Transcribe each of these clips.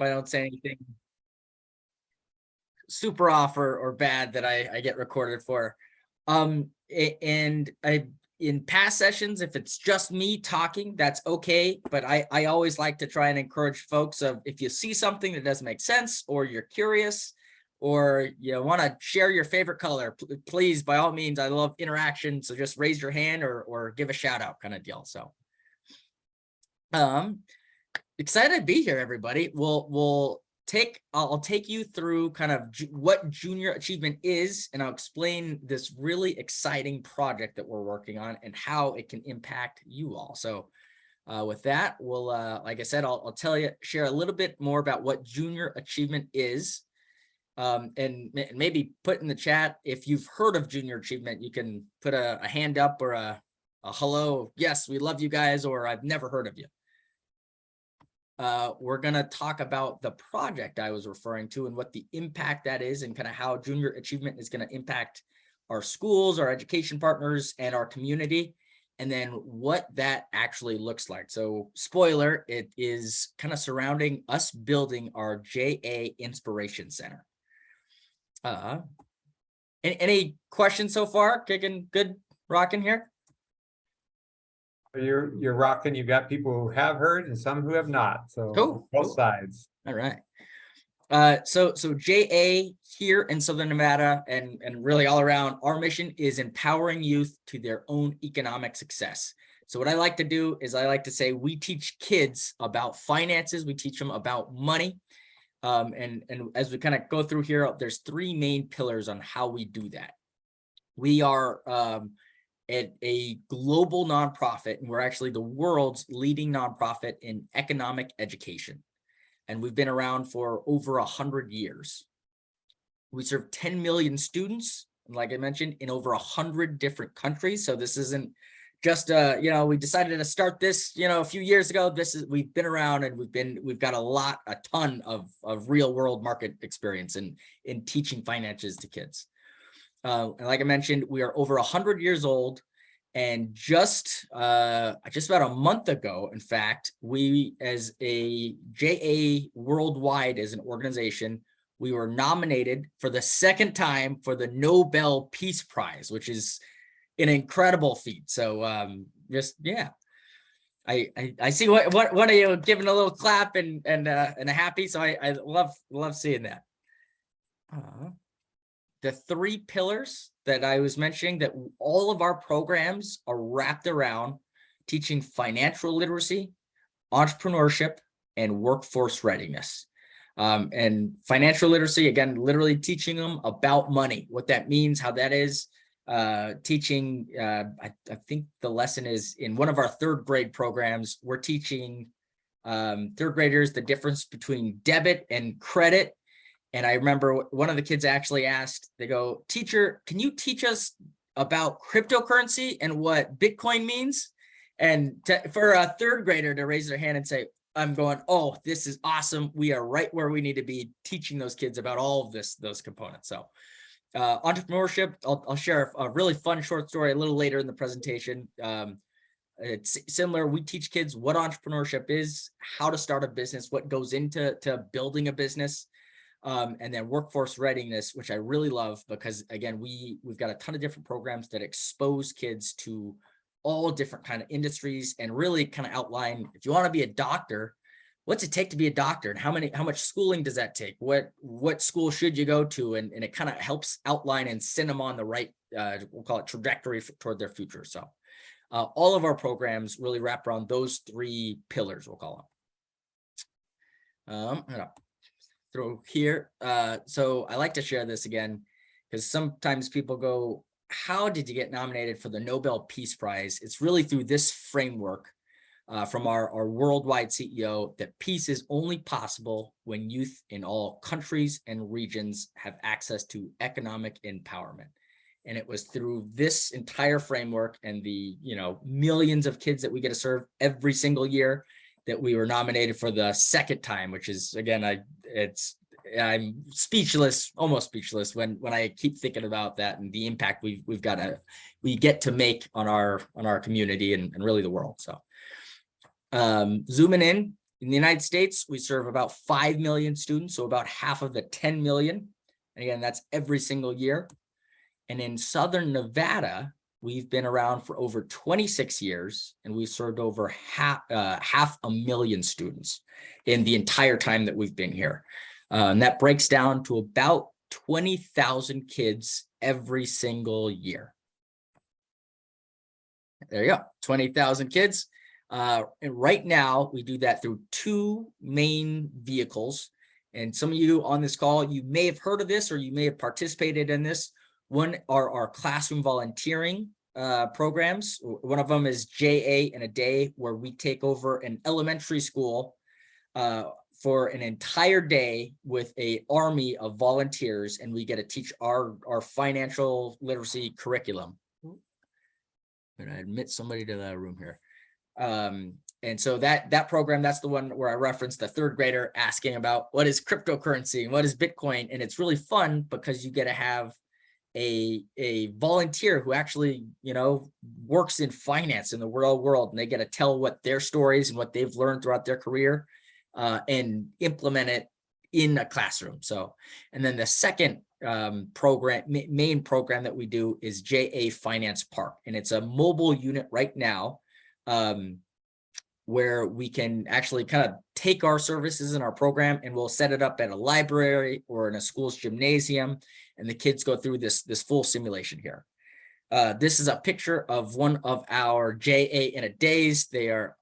I don't say anything super off or bad that I get recorded for. And in past sessions, if it's just me talking, that's okay. But I always like to try and encourage folks of, if you see something that doesn't make sense, or you're curious, or you want to share your favorite color, please, by all means, I love interaction. So just raise your hand or give a shout out kind of deal. So excited to be here, everybody. I'll take you through kind of what junior achievement is, and I'll explain this really exciting project that we're working on and how it can impact you all. So with that, we'll, like I said, I'll share a little bit more about what junior achievement is. And maybe put in the chat, if you've heard of junior achievement, you can put a hand up or a hello. Yes, we love you guys, or I've never heard of you. We're going to talk about the project I was referring to and what the impact that is, and kind of how junior achievement is going to impact our schools, our education partners, and our community, and then what that actually looks like. So spoiler, it is kind of surrounding us building our JA Inspiration Center. Any questions so far? Kicking good, rocking here? You're rocking. You got people who have heard and some who have not. So cool. Both sides. All right. So JA here in Southern Nevada and really all around, our mission is empowering youth to their own economic success. So what I like to do is I like to say we teach kids about finances. We teach them about money. And as we kind of go through here, there's three main pillars on how we do that. We are at a global nonprofit, and we're actually the world's leading nonprofit in economic education. And we've been around for over 100 years. We serve 10 million students, like I mentioned, in over 100 different countries. So this isn't just we decided to start this, a few years ago. We've been around, and we've got a ton of real world market experience in teaching finances to kids. And like I mentioned, we are over 100 years old, and just about a month ago, in fact, we, as a JA worldwide, as an organization, we were nominated for the second time for the Nobel Peace Prize, which is an incredible feat. So I see what one of you giving a little clap and a happy. So I love seeing that. The three pillars that I was mentioning, that all of our programs are wrapped around teaching financial literacy, entrepreneurship, and workforce readiness. And financial literacy, again, literally teaching them about money, what that means, how that is. Teaching, I think the lesson is in one of our third grade programs, we're teaching third graders the difference between debit and credit. And I remember one of the kids actually asked, they go, "Teacher, can you teach us about cryptocurrency and what Bitcoin means?" And for a third grader to raise their hand and say, I'm going, "Oh, this is awesome. We are right where we need to be, teaching those kids about all of those components." So entrepreneurship, I'll share a really fun short story a little later in the presentation. It's similar. We teach kids what entrepreneurship is, how to start a business, what goes into building a business. And then workforce readiness, which I really love, because again, we've got a ton of different programs that expose kids to all different kind of industries, and really kind of outline, if you want to be a doctor, what's it take to be a doctor, and how much schooling does that take? What school should you go to? And it kind of helps outline and send them on the right, we'll call it trajectory toward their future. So all of our programs really wrap around those three pillars, we'll call them. Through here. So I like to share this again, because sometimes people go, "How did you get nominated for the Nobel Peace Prize?" It's really through this framework from our worldwide CEO, that peace is only possible when youth in all countries and regions have access to economic empowerment. And it was through this entire framework and the millions of kids that we get to serve every single year that we were nominated for the second time, which is, again, I'm speechless, almost speechless when I keep thinking about that and the impact we get to make on our community and really the world. So zooming in, In the United States, we serve about 5 million students, so about half of the 10 million. And again, that's every single year. And in Southern Nevada, we've been around for over 26 years, and we've served over half a million students in the entire time that we've been here. And that breaks down to about 20,000 kids every single year. There you go, 20,000 kids. And right now, we do that through two main vehicles. And some of you on this call, you may have heard of this or you may have participated in this. One are our classroom volunteering programs. One of them is JA in a Day, where we take over an elementary school for an entire day with an army of volunteers, and we get to teach our financial literacy curriculum. But I admit somebody to that room here. And so that program, that's the one where I referenced the third grader asking about what is cryptocurrency and what is Bitcoin. And it's really fun because you get to have a volunteer who actually, works in finance in the real world, and they get to tell what their stories and what they've learned throughout their career and implement it in a classroom. So, and then the second main program that we do is JA Finance Park, and it's a mobile unit right now where we can actually kind of take our services in our program, and we'll set it up at a library or in a school's gymnasium, and the kids go through this full simulation here. This is a picture of one of our JA in a Days. They are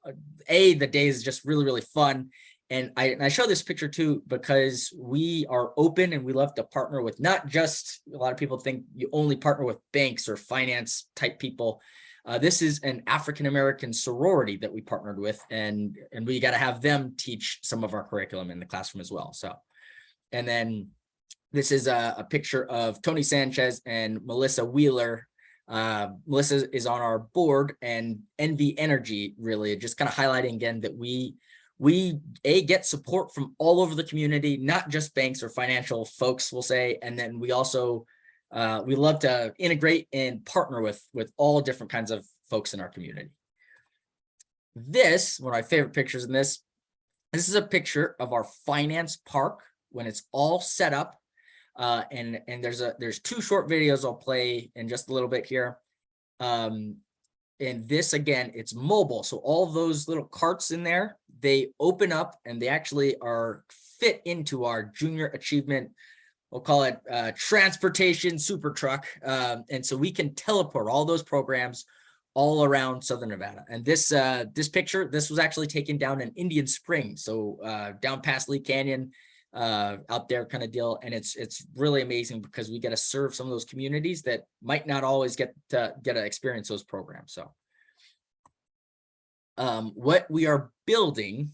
the days is just really, really fun. And I show this picture too because we are open and we love to partner with not just, a lot of people think you only partner with banks or finance type people. This is an African-American sorority that we partnered with, and we got to have them teach some of our curriculum in the classroom as well. So, and then this is a picture of Tony Sanchez and Melissa Wheeler. Melissa is on our board, and Envy Energy, really just kind of highlighting again that we get support from all over the community, not just banks or financial folks, we'll say. And then we also, we love to integrate and partner with all different kinds of folks in our community. This, one of my favorite pictures in this is a picture of our finance park when it's all set up. And there's two short videos I'll play in just a little bit here. And this, again, it's mobile. So all those little carts in there, they open up and they actually are fit into our junior achievement, we'll call it transportation super truck. And so we can teleport all those programs all around Southern Nevada. And this picture, this was actually taken down in Indian Springs. So down past Lee Canyon, out there kind of deal. And it's really amazing because we get to serve some of those communities that might not always get to experience those programs. So what we are building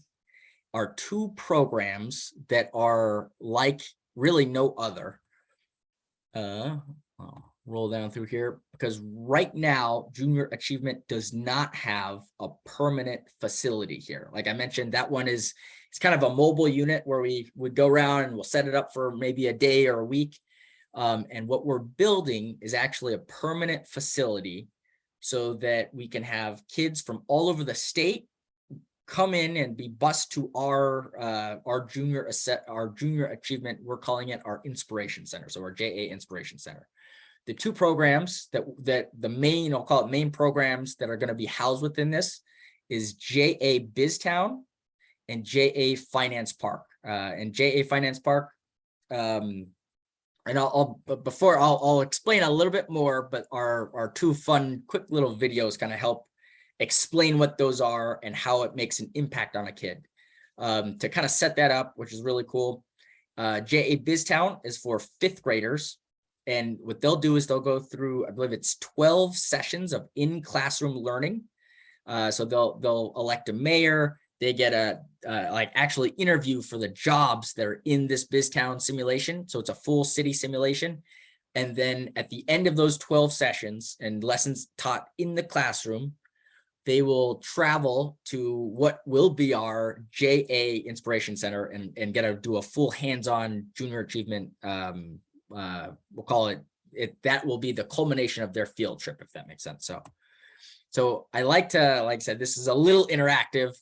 are two programs that are like really no other. I'll roll down through here because right now junior achievement does not have a permanent facility here. Like I mentioned, that one it's kind of a mobile unit where we would go around and we'll set it up for maybe a day or a week. And what we're building is actually a permanent facility so that we can have kids from all over the state come in and be bused to our junior achievement. We're calling it our Inspiration Center. So our JA Inspiration Center. The two programs that the main, I'll call it main programs that are going to be housed within this is JA Biztown and JA Finance Park. And JA Finance Park, and I'll explain a little bit more, but our two fun, quick little videos kind of help explain what those are and how it makes an impact on a kid. To kind of set that up, which is really cool. JA Biztown is for 5th graders. And what they'll do is they'll go through, I believe it's 12 sessions of in-classroom learning. So they'll elect a mayor. They get a actually interview for the jobs that are in this Biztown simulation. So it's a full city simulation. And then at the end of those 12 sessions and lessons taught in the classroom, they will travel to what will be our JA Inspiration Center and get to do a full hands-on junior achievement. We'll call it that will be the culmination of their field trip, if that makes sense. So I like to, like I said, this is a little interactive.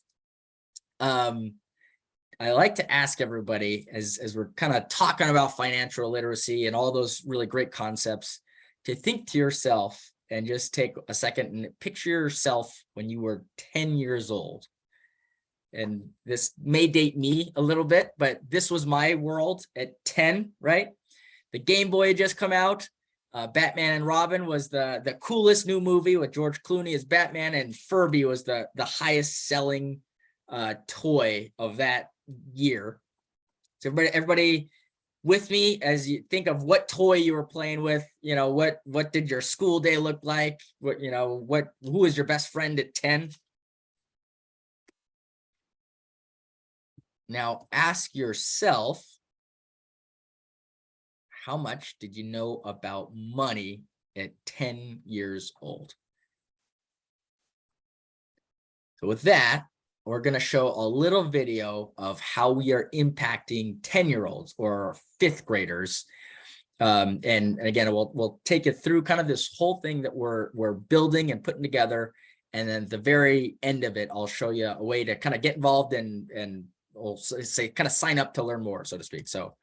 I like to ask everybody as we're kind of talking about financial literacy and all those really great concepts, to think to yourself and just take a second and picture yourself when you were 10 years old. And this may date me a little bit, but this was my world at 10, right? The Game Boy had just come out. Batman and Robin was the coolest new movie with George Clooney as Batman, and Furby was the highest selling toy of that year. So everybody with me as you think of what toy you were playing with, what did your school day look like? Who was your best friend at 10? Now ask yourself, how much did you know about money at 10 years old? So with that, we're going to show a little video of how we are impacting 10-year-olds or fifth graders. And again, we'll take it through kind of this whole thing that we're building and putting together. And then at the very end of it, I'll show you a way to kind of get involved and we'll say kind of sign up to learn more, so to speak. So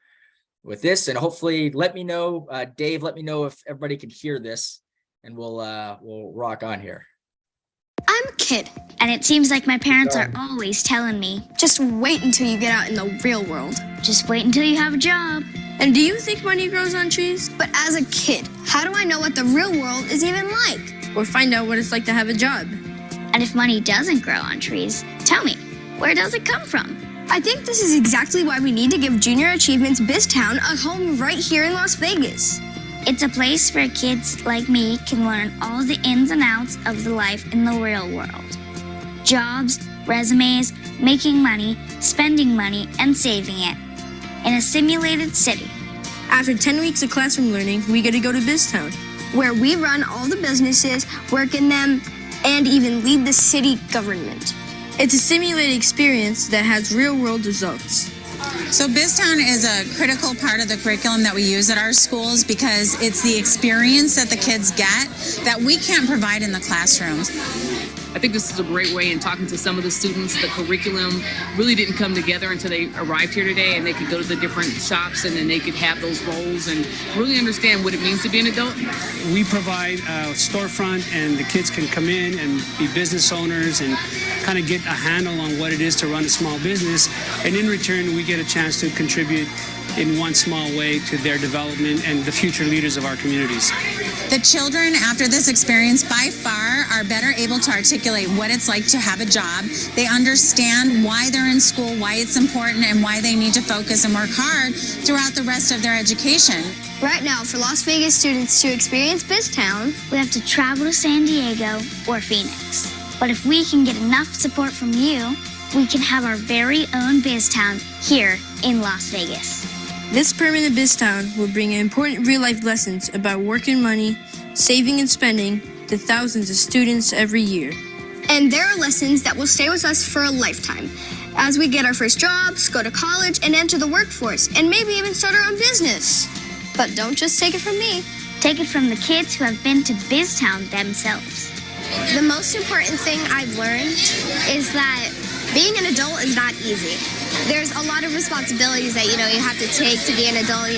with this, and hopefully let me know, Dave, let me know if everybody can hear this, and we'll rock on here. I'm a kid, and it seems like my parents are always telling me, just wait until you get out in the real world. Just wait until you have a job. And do you think money grows on trees? But as a kid, how do I know what the real world is even like? Or find out what it's like to have a job? And if money doesn't grow on trees, tell me, where does it come from? I think this is exactly why we need to give Junior Achievements Biztown a home right here in Las Vegas. It's a place where kids like me can learn all the ins and outs of the life in the real world. Jobs, resumes, making money, spending money, and saving it. In a simulated city. After 10 weeks of classroom learning, we get to go to Biztown, where we run all the businesses, work in them, and even lead the city government. It's a simulated experience that has real-world results. So Biztown is a critical part of the curriculum that we use at our schools because it's the experience that the kids get that we can't provide in the classrooms. I think this is a great way in talking to some of the students. The curriculum really didn't come together until they arrived here today, and they could go to the different shops and then they could have those roles and really understand what it means to be an adult. We provide a storefront, and the kids can come in and be business owners and kind of get a handle on what it is to run a small business. And in return, we get a chance to contribute in one small way to their development and the future leaders of our communities. The children, after this experience, by far are better able to articulate what it's like to have a job. They understand why they're in school, why it's important, and why they need to focus and work hard throughout the rest of their education. Right now, for Las Vegas students to experience Biztown, we have to travel to San Diego or Phoenix. But if we can get enough support from you, we can have our very own Biztown here in Las Vegas. This permanent Biztown will bring important real-life lessons about working money, saving and spending to thousands of students every year. And there are lessons that will stay with us for a lifetime as we get our first jobs, go to college, and enter the workforce, and maybe even start our own business. But don't just take it from me. Take it from the kids who have been to Biztown themselves. The most important thing I've learned is that being an adult is not easy. There's a lot of responsibilities that, you have to take to be an adult,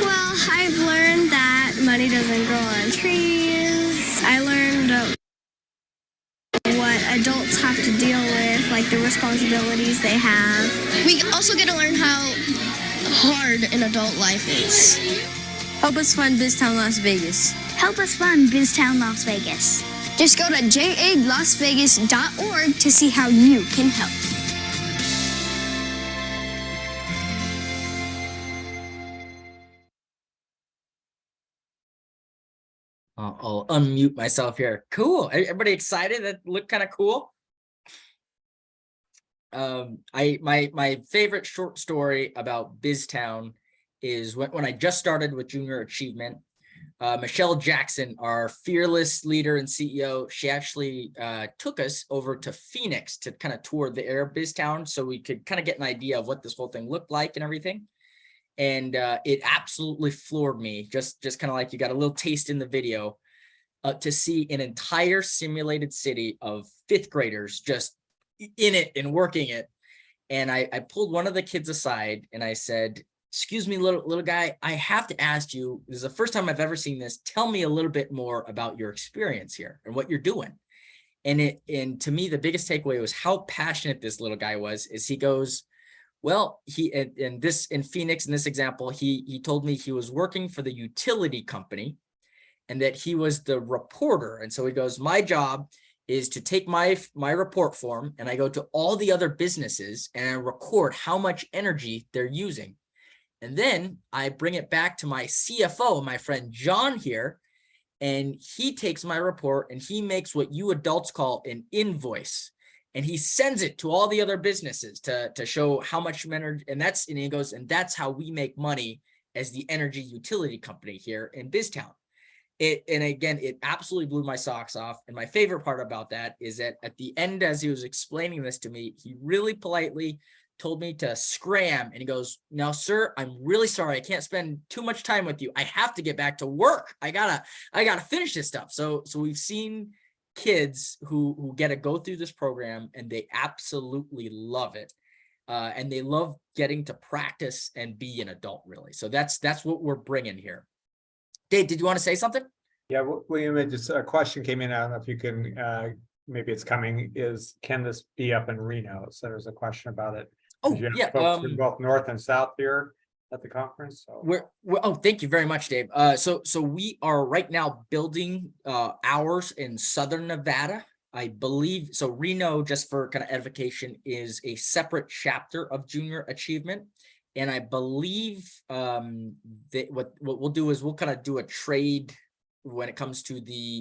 Well, I've learned that money doesn't grow on trees. I learned what adults have to deal with, like the responsibilities they have. We also get to learn how hard an adult life is. Help us fund Biztown Las Vegas. Help us fund Biztown Las Vegas. Just go to jaidlasvegas.org to see how you can help. I'll unmute myself here. Cool. Everybody excited? That looked kind of cool. My favorite short story about Biztown is when I just started with Junior Achievement. Michelle Jackson, our fearless leader and CEO, she actually took us over to Phoenix to kind of tour the air Biztown so we could kind of get an idea of what this whole thing looked like and everything. And it absolutely floored me, just kind of like you got a little taste in the video, to see an entire simulated city of fifth graders just in it and working it. And I pulled one of the kids aside and I said, excuse me, little guy, I have to ask you, this is the first time I've ever seen this. Tell me a little bit more about your experience here and what you're doing. And to me, the biggest takeaway was how passionate this little guy was. Is he goes, well, in Phoenix, in this example, he told me he was working for the utility company and that he was the reporter. And so he goes, my job is to take my report form and I go to all the other businesses and I record how much energy they're using. And then I bring it back to my CFO, my friend John here, and he takes my report and he makes what you adults call an invoice. And he sends it to all the other businesses to show how much energy, and he goes, and that's how we make money as the energy utility company here in Biztown. And again, it absolutely blew my socks off. And my favorite part about that is that at the end, as he was explaining this to me, he really politely told me to scram. And he goes, now, sir, I'm really sorry. I can't spend too much time with you. I have to get back to work. I gotta finish this stuff. So we've seen kids who get to go through this program and they absolutely love it. And they love getting to practice and be an adult, really. So that's what we're bringing here. Dave, did you want to say something? Yeah, William, just a question came in. I don't know if you can, maybe it's coming, can this be up in Reno? So there's a question about it. Oh, You have yeah. folks from both north and south here at the conference. So. Oh, thank you very much, Dave. So we are right now building ours in Southern Nevada. I believe, so Reno, just for kind of edification, is a separate chapter of Junior Achievement. And I believe that what we'll do is we'll kind of do a trade when it comes to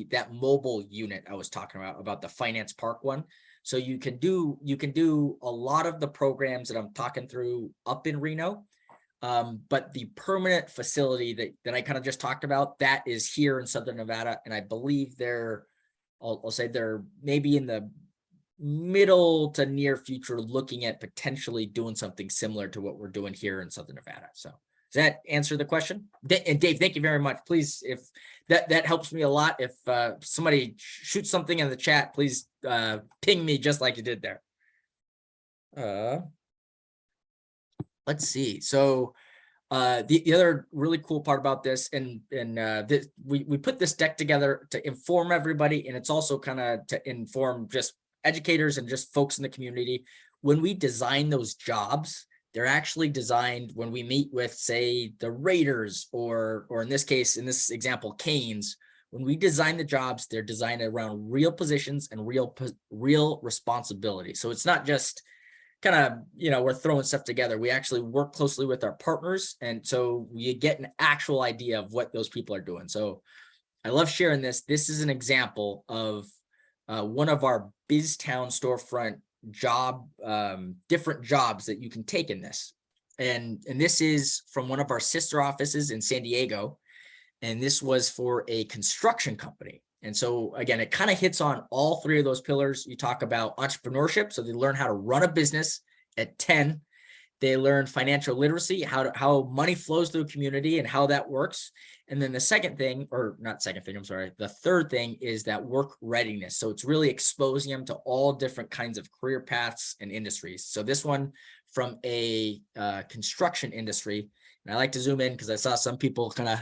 that mobile unit I was talking about the finance park one. So you can do a lot of the programs that I'm talking through up in Reno. But the permanent facility that I kind of just talked about, that is here in Southern Nevada. And I believe I'll say they're maybe in the middle to near future looking at potentially doing something similar to what we're doing here in Southern Nevada. So does that answer the question? And Dave, thank you very much. Please, if that helps me a lot. If somebody shoots something in the chat, please ping me just like you did there. Let's see. So the other really cool part about this, we put this deck together to inform everybody, and it's also kind of to inform just educators and just folks in the community. When we design those jobs, they're actually designed when we meet with, say, the Raiders or in this case, in this example, Canes. When we design the jobs, they're designed around real positions and real responsibility. So it's not just kind of, we're throwing stuff together. We actually work closely with our partners. And so we get an actual idea of what those people are doing. So I love sharing this. This is an example of one of our Biztown storefront different jobs that you can take in this. And this is from one of our sister offices in San Diego. And this was for a construction company. And so again, it kind of hits on all three of those pillars. You talk about entrepreneurship. So they learn how to run a business at 10. They learn financial literacy, how money flows through a community and how that works. And then the third thing is that work readiness. So it's really exposing them to all different kinds of career paths and industries. So this one from a construction industry, and I like to zoom in because I saw some people kind of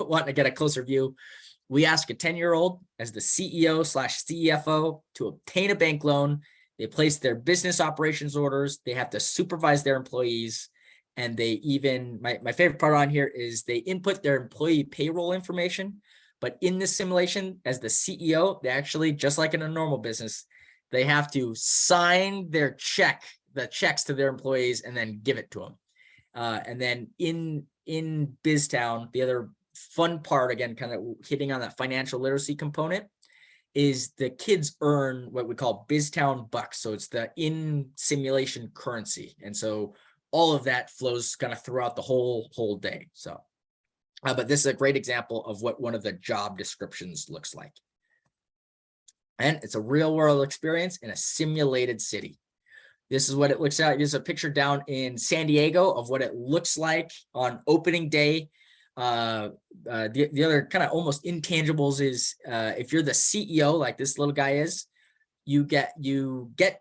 want to get a closer view. We ask a 10-year-old as the CEO/CFO to obtain a bank loan. They place their business operations orders. They have to supervise their employees. And they even, my favorite part on here is they input their employee payroll information. But in this simulation, as the CEO, they actually, just like in a normal business, they have to sign the checks to their employees and then give it to them. And then in Biztown, the other fun part, again, kind of hitting on that financial literacy component, is the kids earn what we call Biztown bucks. So it's the in simulation currency. And so all of that flows kind of throughout the whole day. So, but this is a great example of what one of the job descriptions looks like. And it's a real world experience in a simulated city. This is what it looks like. There's a picture down in San Diego of what it looks like on opening day. The other kind of almost intangibles is if you're the CEO, like this little guy is, you get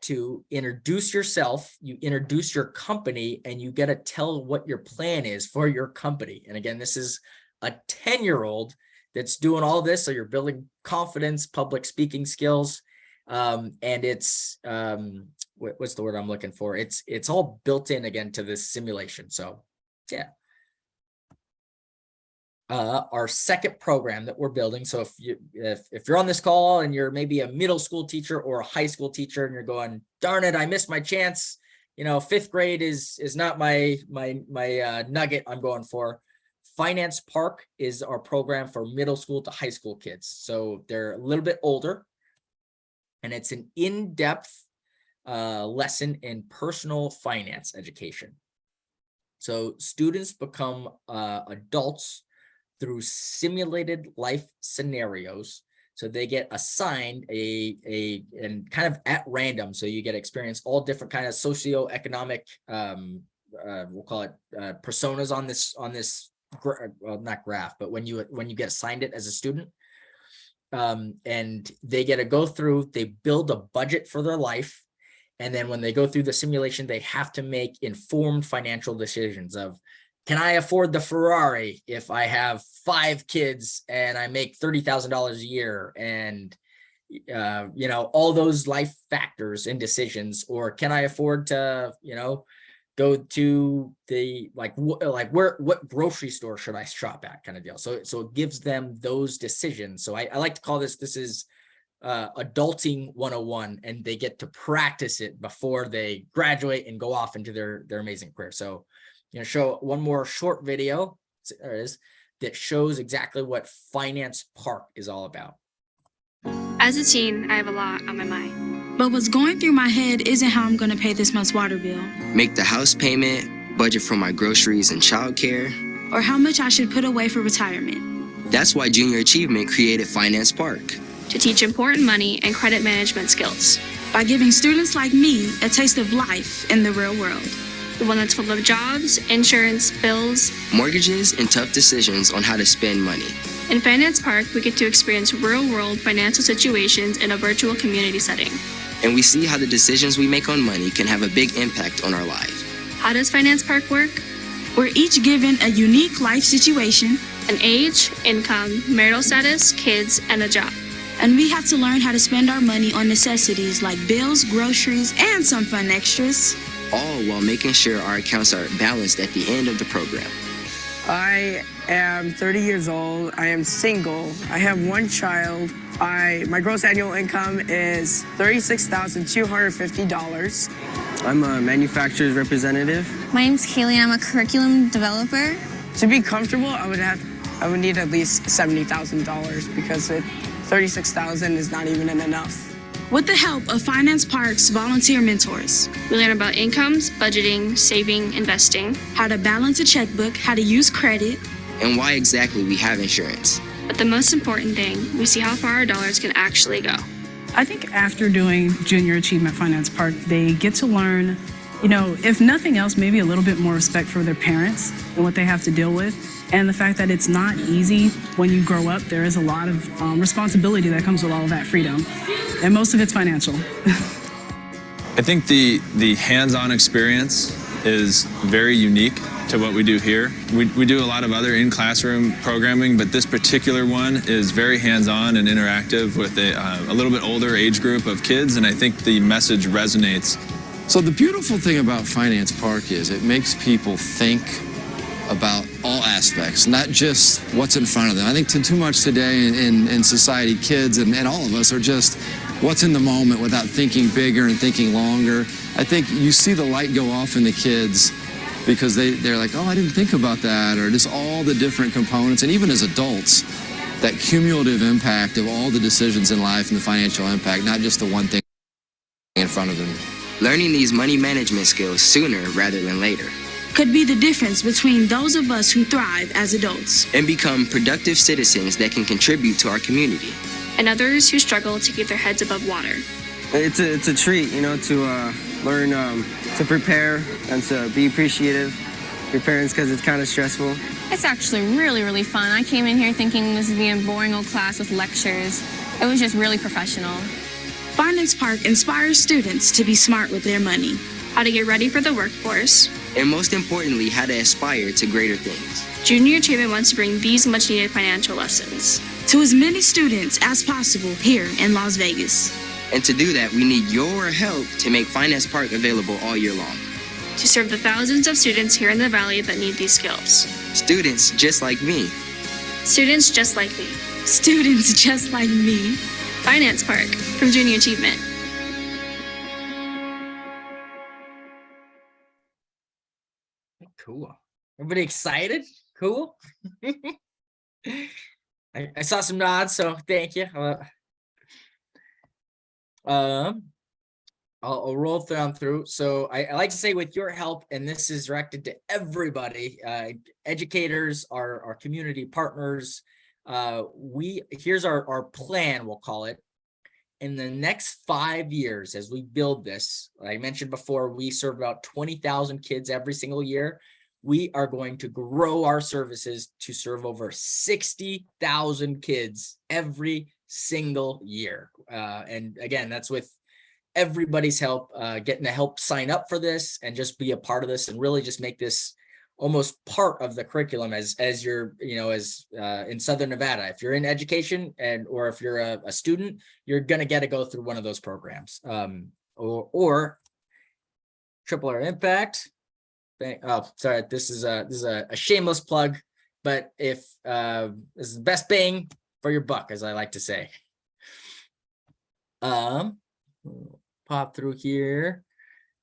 to introduce yourself, you introduce your company, and you get to tell what your plan is for your company. And again, this is a 10-year-old that's doing all this. So you're building confidence, public speaking skills. And it's, what's the word I'm looking for? It's all built in again to this simulation. So yeah. Our second program that we're building. So if you're on this call and you're maybe a middle school teacher or a high school teacher and you're going, darn it, I missed my chance. You know, 5th grade is not my nugget I'm going for. Finance Park is our program for middle school to high school kids. So they're a little bit older, and it's an in-depth lesson in personal finance education. So students become adults through simulated life scenarios. So they get assigned and kind of at random. So you get to experience all different kind of socioeconomic, we'll call it personas on this, well, not graph, but when you get assigned it as a student, and they get to go through, they build a budget for their life. And then when they go through the simulation, they have to make informed financial decisions of, can I afford the Ferrari if I have 5 kids and I make $30,000 a year? And, you know, all those life factors and decisions, or can I afford to, you know, go to the, what grocery store should I shop at kind of deal. So it gives them those decisions. So I like to call this is adulting 101, and they get to practice it before they graduate and go off into their amazing career. So, you know, show one more short video, there it is, that shows exactly what Finance Park is all about. As a teen, I have a lot on my mind. But what's going through my head isn't how I'm going to pay this month's water bill, make the house payment, budget for my groceries and childcare, or how much I should put away for retirement. That's why Junior Achievement created Finance Park, to teach important money and credit management skills, by giving students like me a taste of life in the real world. The one that's full of jobs, insurance, bills, mortgages, and tough decisions on how to spend money. In Finance Park, we get to experience real-world financial situations in a virtual community setting. And we see how the decisions we make on money can have a big impact on our life. How does Finance Park work? We're each given a unique life situation, an age, income, marital status, kids, and a job. And we have to learn how to spend our money on necessities like bills, groceries, and some fun extras. All while making sure our accounts are balanced at the end of the program. I am 30 years old. I am single. I have 1 child. My gross annual income is $36,250. I'm a manufacturer's representative. My name's Kaylee, and I'm a curriculum developer. To be comfortable, I would need at least $70,000 because $36,000 is not even enough. With the help of Finance Park's volunteer mentors, we learn about incomes, budgeting, saving, investing, how to balance a checkbook, how to use credit, and why exactly we have insurance. But the most important thing, we see how far our dollars can actually go. I think after doing Junior Achievement Finance Park, they get to learn, you know, if nothing else, maybe a little bit more respect for their parents and what they have to deal with. And the fact that it's not easy when you grow up. There is a lot of responsibility that comes with all of that freedom. And most of it's financial. I think the hands-on experience is very unique to what we do here. We do a lot of other in-classroom programming, but this particular one is very hands-on and interactive with a little bit older age group of kids, and I think the message resonates. So the beautiful thing about Finance Park is it makes people think about all aspects, not just what's in front of them. I think too much today in society, kids and all of us are just what's in the moment without thinking bigger and thinking longer. I think you see the light go off in the kids because they're like, oh, I didn't think about that, or just all the different components. And even as adults, that cumulative impact of all the decisions in life and the financial impact, not just the one thing in front of them. Learning these money management skills sooner rather than later could be the difference between those of us who thrive as adults and become productive citizens that can contribute to our community, and others who struggle to keep their heads above water. It's a treat, you know, to learn to prepare and to be appreciative of your parents because it's kind of stressful. It's actually really fun. I came in here thinking this would be a boring old class with lectures. It was just really professional. Finance Park inspires students to be smart with their money. How to get ready for the workforce. And most importantly, how to aspire to greater things. Junior Achievement wants to bring these much needed financial lessons to as many students as possible here in Las Vegas. And to do that, we need your help to make Finance Park available all year long. To serve the thousands of students here in the Valley that need these skills. Students just like me. Students just like me. Students just like me. Finance Park from Junior Achievement. Cool. Everybody excited? Cool. I saw some nods, so thank you. I'll roll through. So I like to say, with your help, and this is directed to everybody, educators, our community partners, here's our plan, we'll call it. In the next 5 years, as we build this, I mentioned before, we serve about 20,000 kids every single year. We are going to grow our services to serve over 60,000 kids every single year. And again, that's with everybody's help, getting to help sign up for this and just be a part of this and really just make this almost part of the curriculum as you're, in Southern Nevada. If you're in education or if you're a student, you're going to get to go through one of those programs, or Triple R Impact. Oh, sorry, this is a shameless plug, but if this is the best bang for your buck, as I like to say. Pop through here.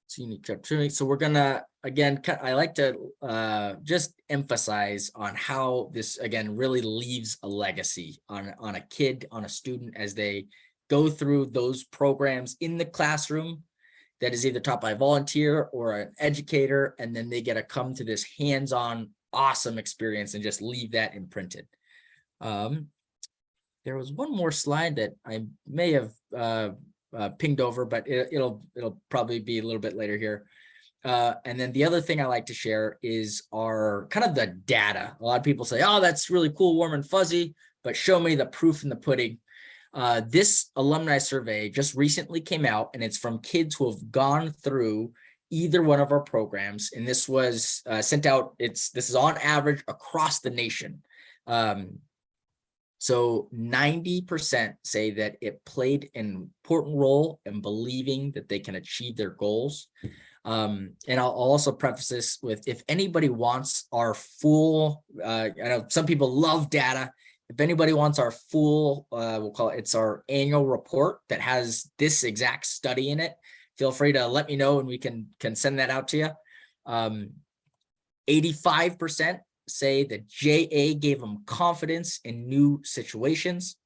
It's unique opportunity. So we're gonna, again, I like to just emphasize on how this again really leaves a legacy on a kid, on a student, as they go through those programs in the classroom that is either taught by a volunteer or an educator, and then they get to come to this hands-on awesome experience and just leave that imprinted. There was one more slide that I may have pinged over, but it'll probably be a little bit later here. And then the other thing I like to share is our kind of the data. A lot of people say, oh, that's really cool, warm and fuzzy, but show me the proof in the pudding. This alumni survey just recently came out, and it's from kids who have gone through either one of our programs. And this was sent out. This is on average across the nation. So 90% say that it played an important role in believing that they can achieve their goals. And I'll also preface this with, if anybody wants our full, I know some people love data. If anybody wants our full, we'll call it's our annual report that has this exact study in it, feel free to let me know and we can send that out to you. 85% say that JA gave them confidence in new situations.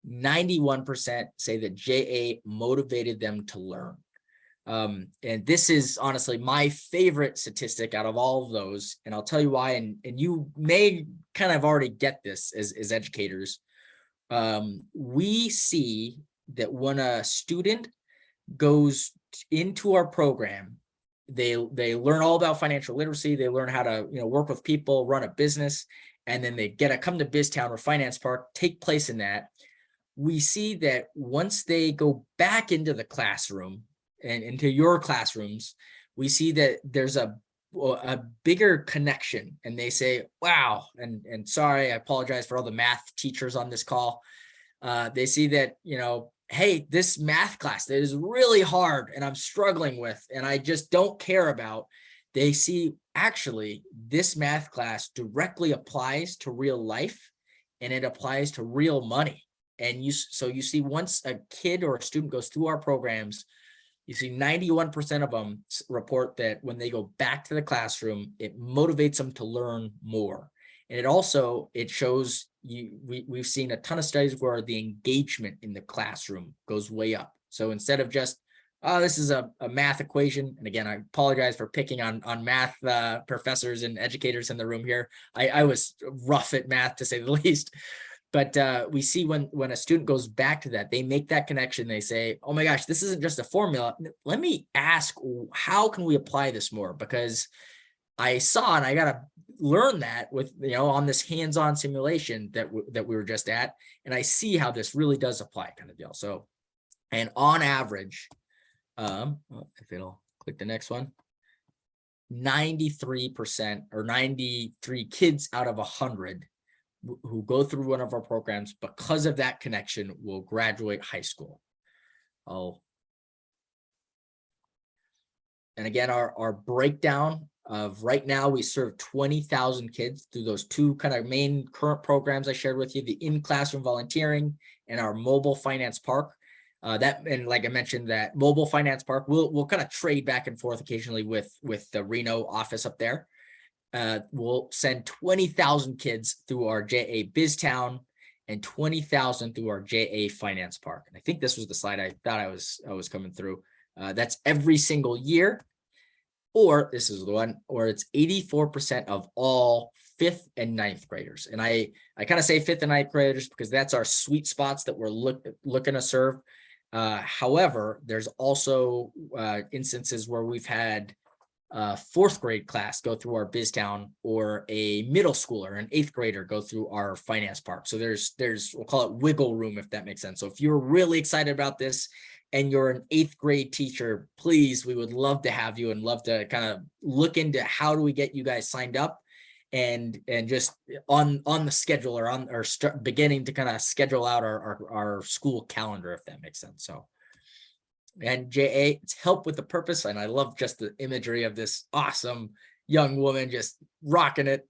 91% say that JA motivated them to learn. And this is honestly my favorite statistic out of all of those. And I'll tell you why, and you may kind of already get this as educators. We see that when a student goes into our program, they learn all about financial literacy. They learn how to work with people, run a business, and then they get to come to Biztown or Finance Park, take place in that. We see that once they go back into the classroom and into your classrooms, we see that there's a bigger connection, and they say, wow, and sorry, I apologize for all the math teachers on this call. They see that, hey, this math class that is really hard and I'm struggling with and I just don't care about, they see actually this math class directly applies to real life and it applies to real money. And so you see, once a kid or a student goes through our programs, you see 91% of them report that when they go back to the classroom, it motivates them to learn more. And it shows we've seen a ton of studies where the engagement in the classroom goes way up. So instead of just, oh, this is a math equation. And again, I apologize for picking on math professors and educators in the room here. I was rough at math, to say the least. But we see when a student goes back to that, they make that connection. They say, oh my gosh, this isn't just a formula. Let me ask, how can we apply this more? Because I saw, and I got to learn that with, on this hands-on simulation that we were just at. And I see how this really does apply, kind of deal. So And on average, if it'll click the next one, 93% or 93 kids out of 100 who go through one of our programs because of that connection will graduate high school. And again, our breakdown of right now, we serve 20,000 kids through those two kind of main current programs I shared with you, the in-classroom volunteering and our mobile finance park. And like I mentioned, that mobile finance park, we'll kind of trade back and forth occasionally with the Reno office up there. We'll send 20,000 kids through our JA Biztown and 20,000 through our JA Finance Park. And I think this was the slide I thought I was coming through. That's every single year, or this is the one, or it's 84% of all 5th and 9th graders. And I kind of say 5th and 9th graders because that's our sweet spots that we're looking to serve. However, there's also instances where we've had 4th grade class go through our Biztown, or a middle schooler, an 8th grader go through our finance park. So there's we'll call it wiggle room, if that makes sense. So if you're really excited about this and you're an 8th grade teacher, please, we would love to have you and love to kind of look into how do we get you guys signed up and just on the schedule, or start beginning to kind of schedule out our school calendar, if that makes sense. So, and JA, it's help with the purpose. And I love just the imagery of this awesome young woman just rocking it.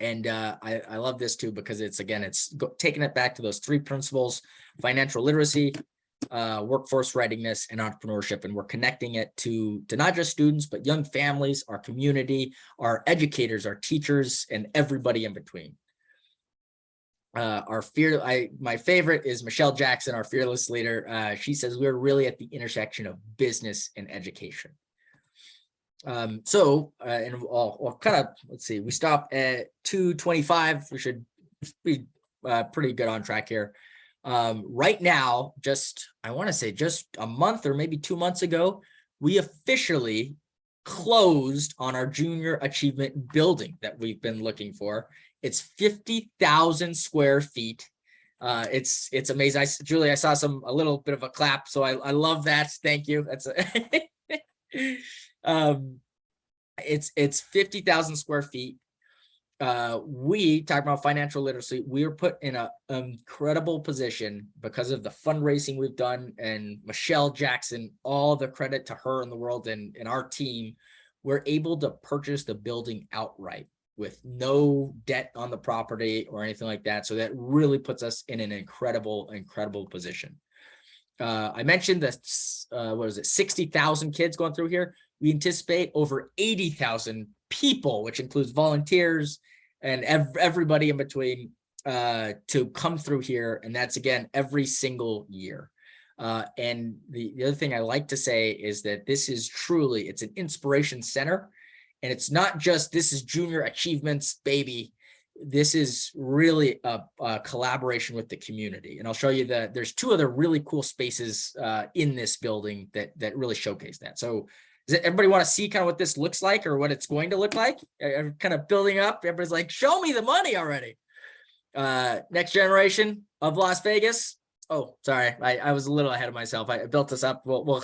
And I love this too, because it's taking it back to those 3 principles: financial literacy, workforce readiness, and entrepreneurship. And we're connecting it to not just students, but young families, our community, our educators, our teachers, and everybody in between. My favorite is Michelle Jackson, our fearless leader. She says we're really at the intersection of business and education. And I'll kind of, let's see, we stop at 2:25. We should be pretty good on track here. Right now, I want to say just a month or maybe 2 months ago, we officially closed on our junior achievement building that we've been looking for. It's 50,000 square feet. It's amazing. Julie, I saw a little bit of a clap, so I love that. Thank you. That's it's 50,000 square feet. We talk about financial literacy. We are put in an incredible position because of the fundraising we've done, and Michelle Jackson, all the credit to her in the world, and our team. We're able to purchase the building outright with no debt on the property or anything like that. So that really puts us in an incredible position. I mentioned that, 60,000 kids going through here. We anticipate over 80,000 people, which includes volunteers and everybody in between, to come through here. And that's, again, every single year. And the other thing I like to say is that this is truly, it's an inspiration center. And it's not just, this is junior achievements, baby. This is really a collaboration with the community. And I'll show you that there's 2 other really cool spaces in this building that really showcase that. So does everybody want to see kind of what this looks like, or what it's going to look like? I'm kind of building up. Everybody's like, show me the money already. Next generation of Las Vegas. Oh, sorry. I was a little ahead of myself. I built this up. Well,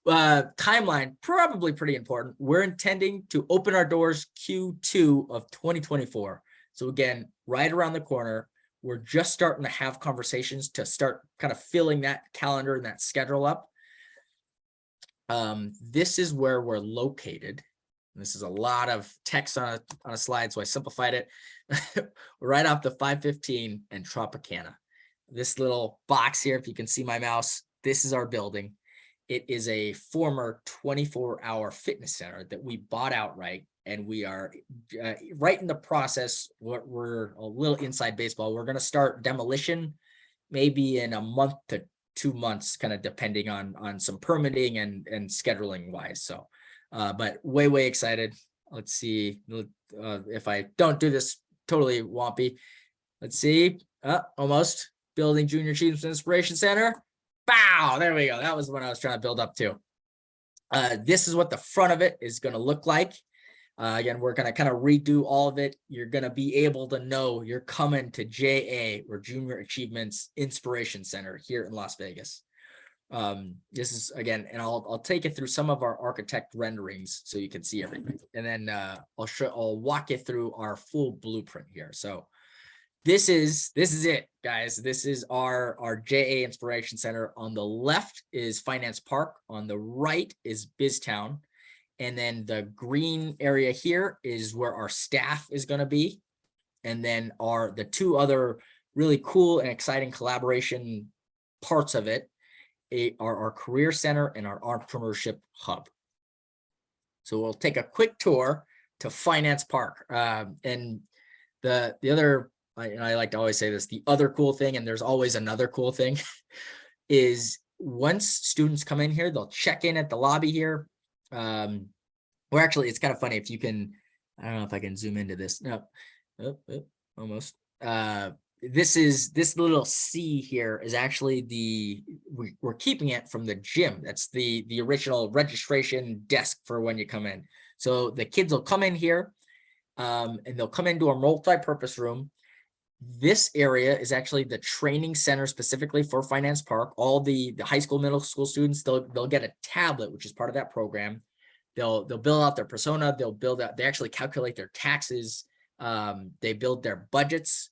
timeline, probably pretty important. We're intending to open our doors Q2 of 2024. So again, right around the corner. We're just starting to have conversations to start kind of filling that calendar and that schedule up. This is where we're located. This is a lot of text on a slide, so I simplified it. Right off the 515 and Tropicana. This little box here, if you can see my mouse, this is our building. It is a former 24-hour fitness center that we bought outright, and we are right in the process. We're a little inside baseball. We're going to start demolition maybe in a month to 2 months, kind of depending on some permitting and scheduling wise. So, but way excited. Let's see if I don't do this totally wompy. Let's see. Almost. Building Junior Achievement Inspiration Center. Bow, there we go. That was what I was trying to build up to. This is what the front of it is going to look like. Again, we're going to kind of redo all of it. You're going to be able to know you're coming to JA, or Junior Achievements Inspiration Center, here in Las Vegas. This is again, and I'll take you through some of our architect renderings so you can see everything. And then I'll walk you through our full blueprint here. So this is it, guys. This is our JA Inspiration Center. On the left is Finance Park. On the right is Biztown. And then the green area here is where our staff is going to be. And then the two other really cool and exciting collaboration parts of it are our career center and our entrepreneurship hub. So we'll take a quick tour to Finance Park. And the other, and I like to always say this, the other cool thing, and there's always another cool thing, is once students come in here, they'll check in at the lobby here. Or actually, it's kind of funny if you can, I don't know if I can zoom into this. No, almost. This little C here is actually we're keeping it from the gym. That's the original registration desk for when you come in. So the kids will come in here and they'll come into a multi-purpose room. This area is actually the training center specifically for Finance Park. All the high school, middle school students, they'll get a tablet, which is part of that program. They'll build out their persona. They actually calculate their taxes. They build their budgets.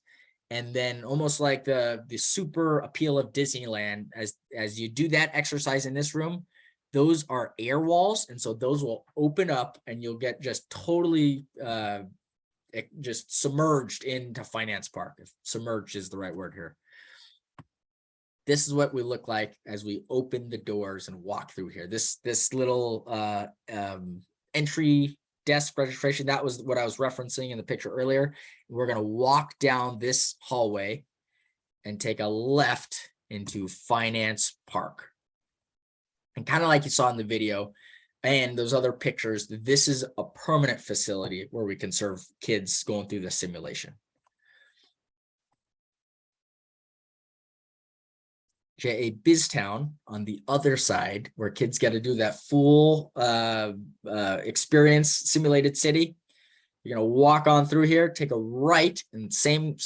And then almost like the super appeal of Disneyland, as you do that exercise in this room, those are air walls. And so those will open up and you'll get just totally just submerged into Finance Park. If submerged is the right word here. This is what we look like as we open the doors and walk through here. This little entry desk registration, that was what I was referencing in the picture earlier. We're going to walk down this hallway and take a left into Finance Park. And kind of like you saw in the video and those other pictures, this is a permanent facility where we can serve kids going through the simulation. JA Biztown on the other side, where kids get to do that full experience simulated city. You're gonna walk on through here, take a right, and same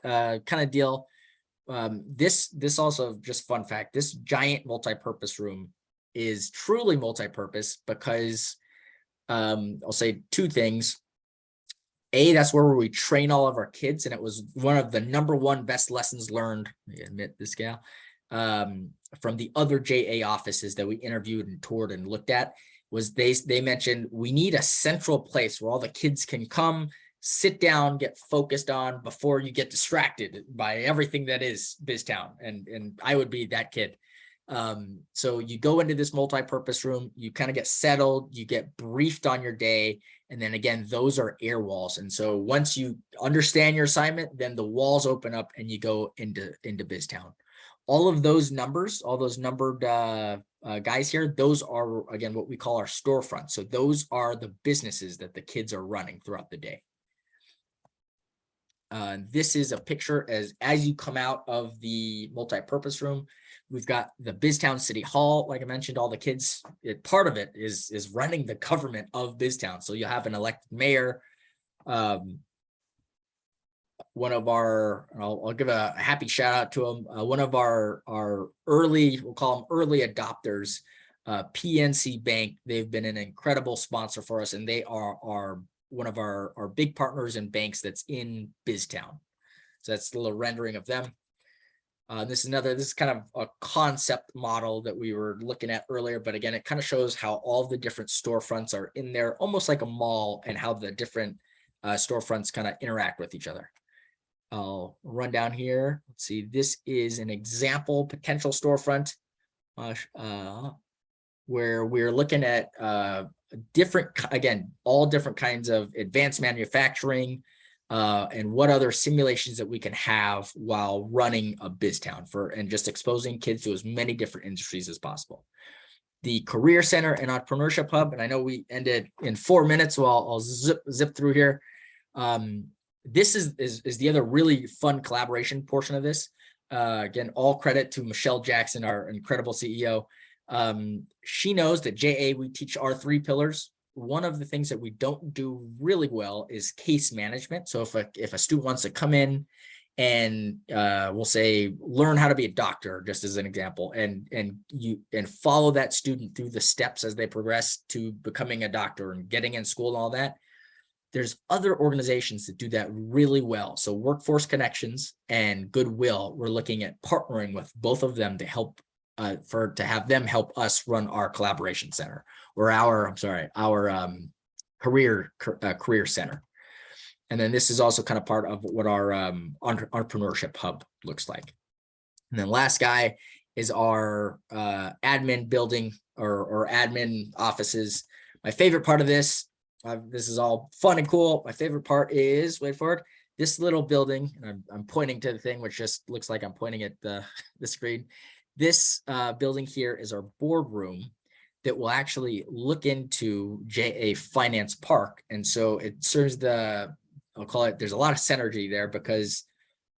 kind of deal. This also, just fun fact, this giant multi-purpose room is truly multi-purpose because I'll say two things. A, that's where we train all of our kids, and it was one of the #1 best lessons learned, I admit this gal, from the other JA offices that we interviewed and toured and looked at, was they mentioned we need a central place where all the kids can come, sit down, get focused on before you get distracted by everything that is Biztown. And I would be that kid. So you go into this multi-purpose room, you kind of get settled, you get briefed on your day. And then again, those are air walls. And so once you understand your assignment, then the walls open up and you go into Biztown. All of those numbers, all those numbered guys here, those are, again, what we call our storefront. So those are the businesses that the kids are running throughout the day. This is a picture as you come out of the multi-purpose room. We've got the Biztown City Hall. Like I mentioned, all the kids, part of it is running the government of Biztown. So you have an elected mayor. One of our, I'll give a happy shout out to them. One of our early, we'll call them early adopters, PNC Bank. They've been an incredible sponsor for us, and they are one of our big partners and banks that's in Biztown. So that's a little rendering of them. This is kind of a concept model that we were looking at earlier, but again, it kind of shows how all the different storefronts are in there, almost like a mall, and how the different storefronts kind of interact with each other. I'll run down here. Let's see, this is an example potential storefront where we're looking at all different kinds of advanced manufacturing and what other simulations that we can have while running a Biztown and just exposing kids to as many different industries as possible. The Career Center and Entrepreneurship Hub, and I know we ended in 4 minutes, so I'll zip through here. This is the other really fun collaboration portion of this. Again, all credit to Michelle Jackson, our incredible CEO. She knows that JA, we teach our 3 pillars. One of the things that we don't do really well is case management. So if a student wants to come in and we'll say learn how to be a doctor, just as an example, and follow that student through the steps as they progress to becoming a doctor and getting in school and all that. There's other organizations that do that really well. So Workforce Connections and Goodwill, we're looking at partnering with both of them to help to have them help us run our collaboration center, or our career center. And then this is also kind of part of what our entrepreneurship hub looks like. And then last guy is our admin building or admin offices. My favorite part of this is all fun and cool. My favorite part is, wait for it, this little building. And I'm pointing to the thing, which just looks like I'm pointing at the screen. This building here is our boardroom that will actually look into JA Finance Park. And so it serves I'll call it, there's a lot of synergy there, because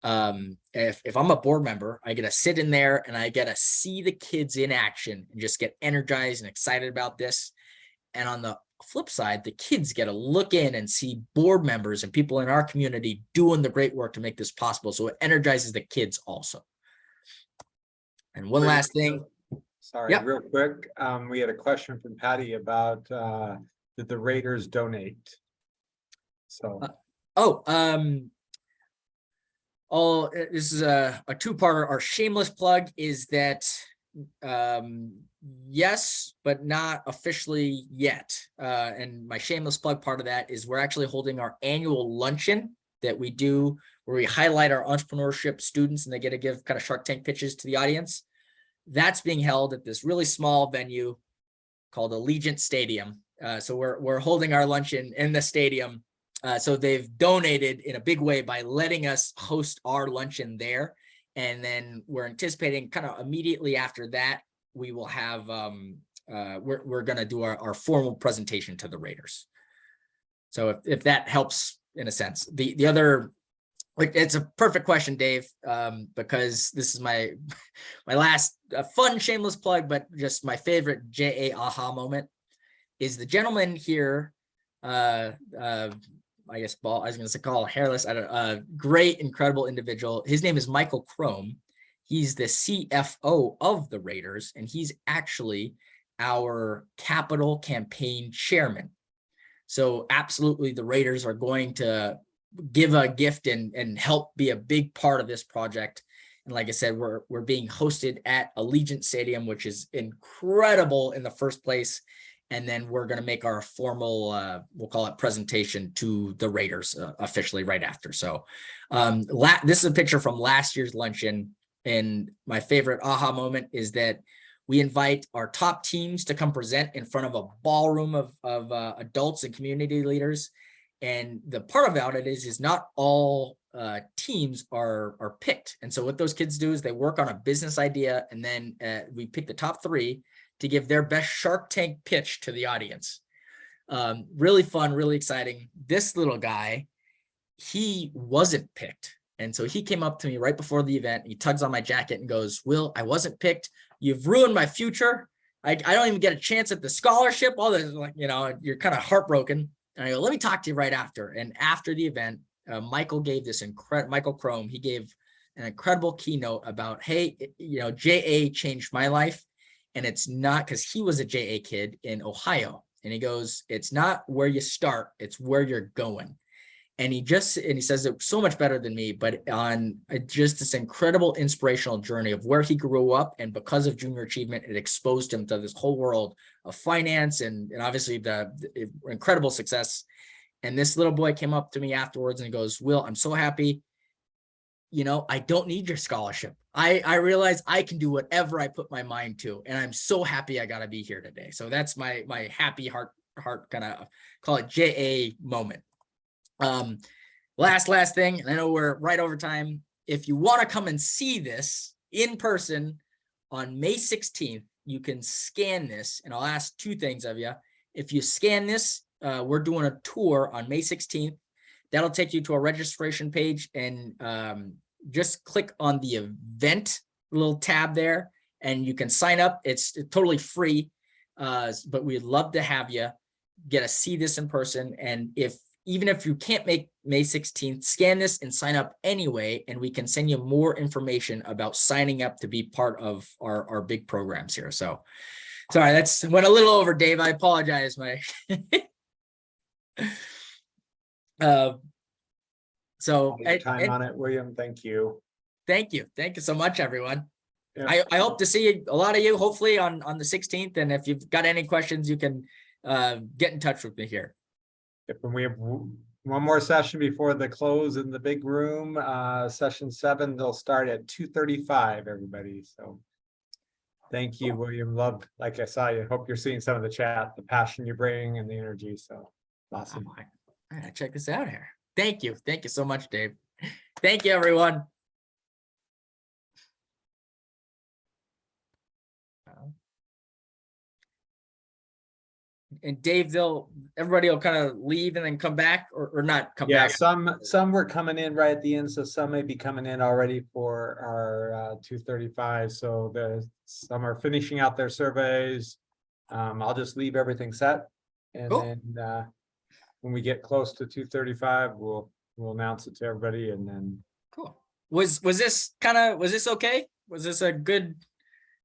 if I'm a board member, I get to sit in there and I get to see the kids in action and just get energized and excited about this. And on the flip side, the kids get to look in and see board members and people in our community doing the great work to make this possible. So it energizes the kids also. And one last thing. Sorry, yep. Real quick. We had a question from Patty about did the Raiders donate? So. This is a two-parter. Our shameless plug is that yes, but not officially yet. And my shameless plug part of that is we're actually holding our annual luncheon that we do, where we highlight our entrepreneurship students and they get to give kind of Shark Tank pitches to the audience. That's being held at this really small venue called Allegiant Stadium. So we're holding our luncheon in the stadium. So they've donated in a big way by letting us host our luncheon there. And then we're anticipating kind of immediately after that, we will have, we're going to do our formal presentation to the Raiders. So if that helps in a sense. The other, it's a perfect question, Dave, because this is my last fun shameless plug, but just my favorite JA aha moment is the gentleman here, I guess I was going to call hairless. I don't great, incredible individual. His name is Michael Crome. He's the CFO of the Raiders, and he's actually our capital campaign chairman. So absolutely, the Raiders are going to give a gift and help be a big part of this project. And like I said, we're being hosted at Allegiant Stadium, which is incredible in the first place. And then we're going to make our formal, we'll call it presentation to the Raiders officially right after. So this is a picture from last year's luncheon. And my favorite aha moment is that we invite our top teams to come present in front of a ballroom of adults and community leaders. And the part about it is not all teams are picked. And so what those kids do is they work on a business idea, and then we pick the top 3 to give their best Shark Tank pitch to the audience. Really fun, really exciting. This little guy, he wasn't picked. And so he came up to me right before the event. He tugs on my jacket and goes, "Will, I wasn't picked. You've ruined my future. I don't even get a chance at the scholarship." All this, like, you're kind of heartbroken. And I go, "Let me talk to you right after." And after the event, Michael gave this Michael Crome, he gave an incredible keynote about, hey, JA changed my life. And it's not, because he was a JA kid in Ohio. And he goes, it's not where you start, it's where you're going. And he says it so much better than me, but on just this incredible inspirational journey of where he grew up. And because of Junior Achievement, it exposed him to this whole world of finance and obviously the incredible success. And this little boy came up to me afterwards and he goes, "Will, I'm so happy. I don't need your scholarship. I realize I can do whatever I put my mind to. And I'm so happy I got to be here today." So that's my happy heart kind of, call it JA moment. Last thing, and I know we're right over time. If you want to come and see this in person on May 16th, you can scan this, and I'll ask 2 things of you. If you scan this, we're doing a tour on May 16th. That'll take you to a registration page, and just click on the event little tab there and you can sign up. It's totally free, but we'd love to have you get to see this in person. And if even if you can't make May 16th, scan this and sign up anyway, and we can send you more information about signing up to be part of our big programs here. So sorry, that's went a little over, Dave. I apologize. So time on it, William. Thank you. Thank you so much, everyone. Yeah. I hope to see a lot of you hopefully on the 16th, and if you've got any questions, you can get in touch with me here. Yep, and we have one more session before the close in the big room. Session 7, they'll start at 2:35, everybody. So thank you, William. Love, like I saw you. Hope you're seeing some of the chat, the passion you bring and the energy. So awesome. I gotta check this out here. Thank you so much, Dave. Thank you, everyone. And Dave, everybody will kind of leave and then come back, or not come back. Some were coming in right at the end, so some may be coming in already for our 2:35. So some are finishing out their surveys. I'll just leave everything set, and then when we get close to 2:35, we'll announce it to everybody, and then cool. Was this okay? Was this a good